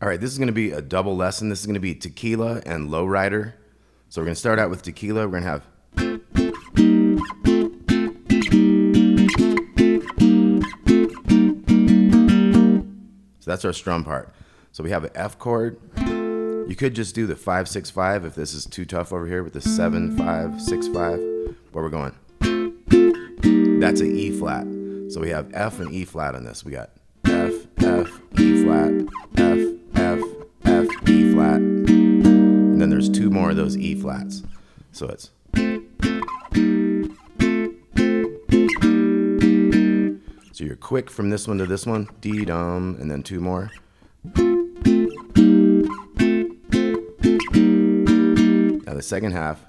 All right, this is going to be a double lesson. This is going to be tequila and lowrider. So we're going to start out with tequila. We're going to have so that's our strum part. So we have an F chord. You could just do the 5-6-5 if this is too tough over here with the 7-5-6-5. But we're going. That's an E flat. So we have F and E flat on this. We got F, F, E flat, F, F, F, E flat. And then there's two more of those E flats. So it's. So you're quick from this one to this one, dee-dum, and then two more. Now the second half.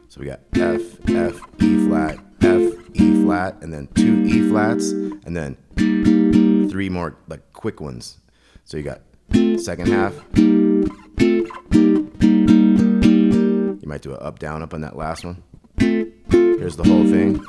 So we got F, F, E flat, F, E flat, and then two E flats, and then three more like quick ones. So you got second half. You might do an up, down, up on that last one. Here's the whole thing.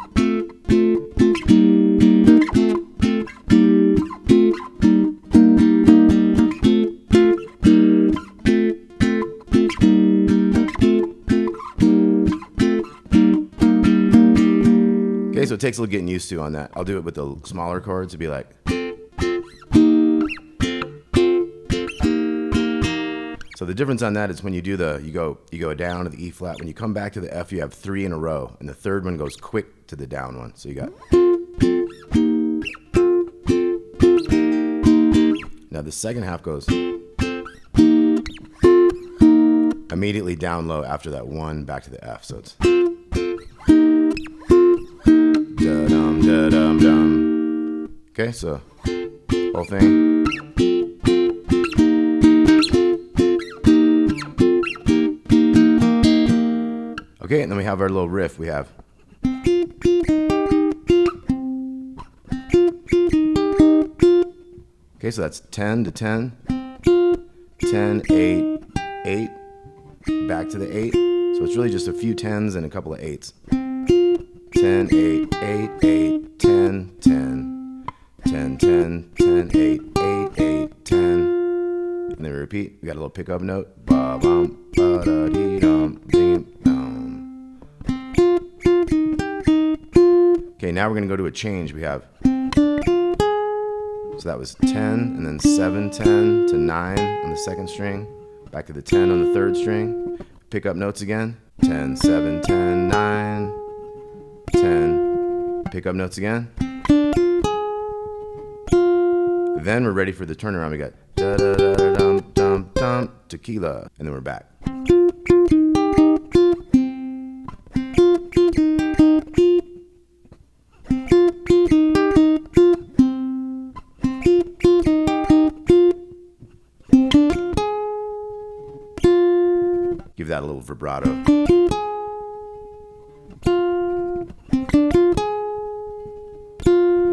Okay, so it takes a little getting used to on that. I'll do it with the smaller chords. It'd be like. So the difference on that is when you do you go down to the E flat. When you come back to the F, you have three in a row, and the third one goes quick to the down one. So you got. Now the second half goes immediately down low after that one back to the F. So it's da-dum, da-dum, dum. Okay, so whole thing. Okay, and then we have our little riff. We have. Okay, so that's 10 to 10, 10, 8, 8, back to the 8. So it's really just a few 10s and a couple of 8s. 10, 8, 8, 8, 10, 10, 10, 10, 10, 8, 8, 8, 10. And then we repeat. We got a little pickup note. Ba-bum, ba-da-dee-dum, ding, dum. Okay, now we're going to go to a change. We have. So that was 10, and then 7, 10 to 9 on the second string. Back to the 10 on the third string. Pick up notes again. 10, 7, 10, 9, 10. Pick up notes again. Then we're ready for the turnaround. We got da da da da dum dum dum tequila, and then we're back. Give that a little vibrato. And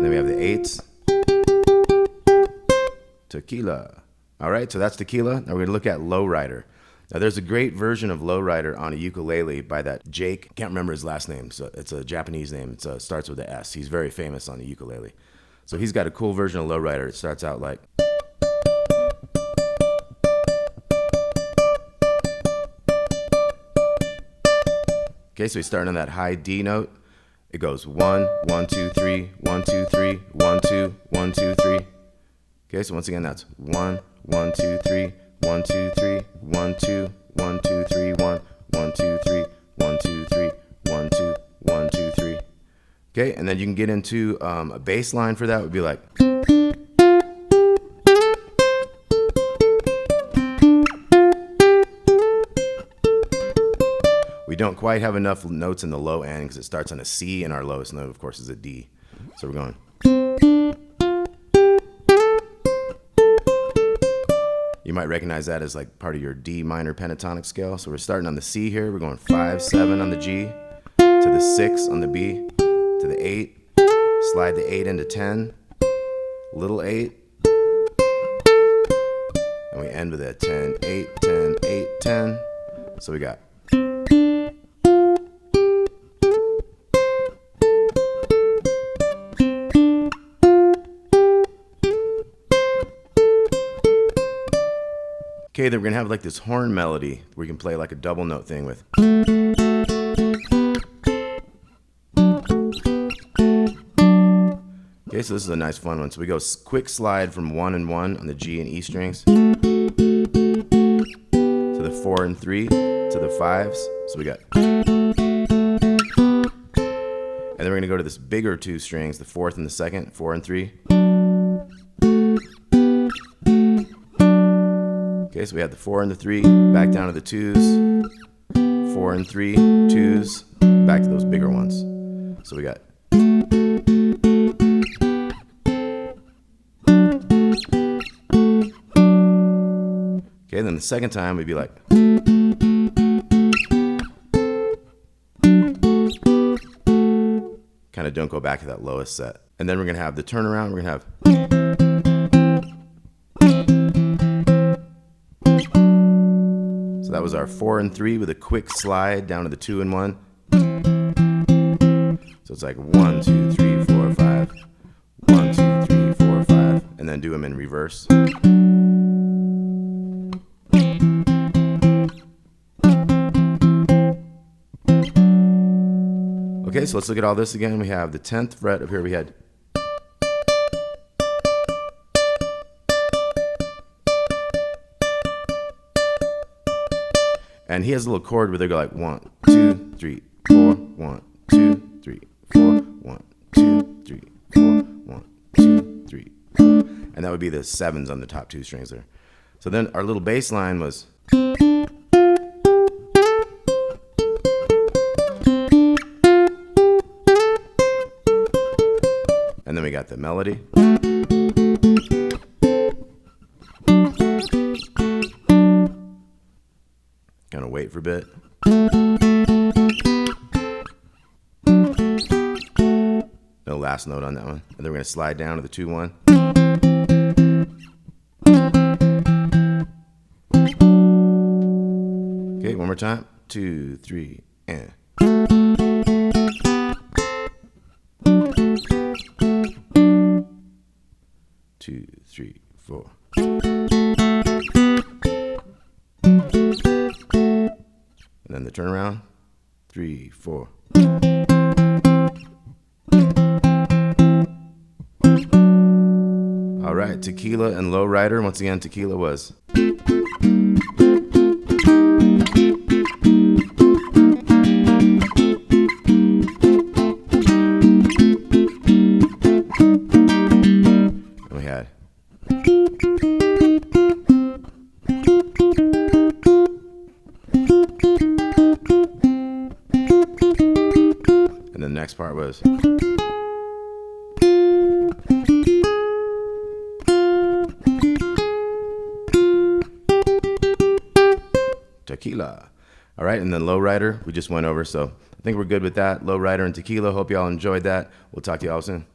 then we have the 8s. Tequila. All right, so that's tequila. Now we're going to look at lowrider. Now there's a great version of lowrider on a ukulele by that Jake. Can't remember his last name. So it's a Japanese name. It starts with a S. He's very famous on the ukulele. So he's got a cool version of lowrider. It starts out like. Okay, so he's starting on that high D note. It goes 1, 1, 2, 3, 1, 2, 3, 1, 2, 1, 2, 3. Okay, so once again, that's 1, 1, 2, 3, 1, 2, 3, 1, 2, 1, 2, 3, 1, 1, 2, 3, 1, 2, 3, 1, 2, 1, 2, 3. Okay, and then you can get into a bass line for that would be like. We don't quite have enough notes in the low end because it starts on a C, and our lowest note, of course, is a D. So we're going. You might recognize that as like part of your D minor pentatonic scale. So we're starting on the C here. We're going 5, 7 on the G, to the 6 on the B, to the 8, slide the 8 into 10, little 8, and we end with a 10, 8, 10, 8, 10. So we got. Okay, then we're gonna have like this horn melody where you can play like a double note thing with. Okay, so this is a nice fun one. So we go quick slide from 1 and 1 on the G and E strings to the 4 and 3 to the 5s. So we got, and then we're gonna go to this bigger 2 strings, the 4th and the 2nd, 4 and 3. Okay, so we have the 4 and the 3, back down to the 2s, 4 and 3, 2s, back to those bigger ones. So we got. Okay, then the second time we'd be like. Kind of don't go back to that lowest set. And then we're gonna have the turnaround, we're gonna have. So that was our 4 and 3 with a quick slide down to the 2 and 1. So it's like 1, 2, 3, 4, 5. 1, 2, 3, 4, 5. And then do them in reverse. Okay, so let's look at all this again. We have the 10th fret up here. We had. And he has a little chord where they go like 1, 2, 3, 4, 1, 2, 3, 4, 1, 2, 3, 4, 1, 2, 3, 4. And that would be the 7s on the top 2 strings there. So then our little bass line was. And then we got the melody. Gonna wait for a bit. No last note on that one. And then we're gonna slide down to the 2-1. Okay, one more time. 2, 3, and. 2, 3, 4. And then the turnaround. 3, 4. All right, Tequila and Low Rider. Once again, Tequila was. And the next part was. Tequila. All right, and then Low Rider, we just went over, so I think we're good with that. Low Rider and Tequila. Hope y'all enjoyed that. We'll talk to y'all soon.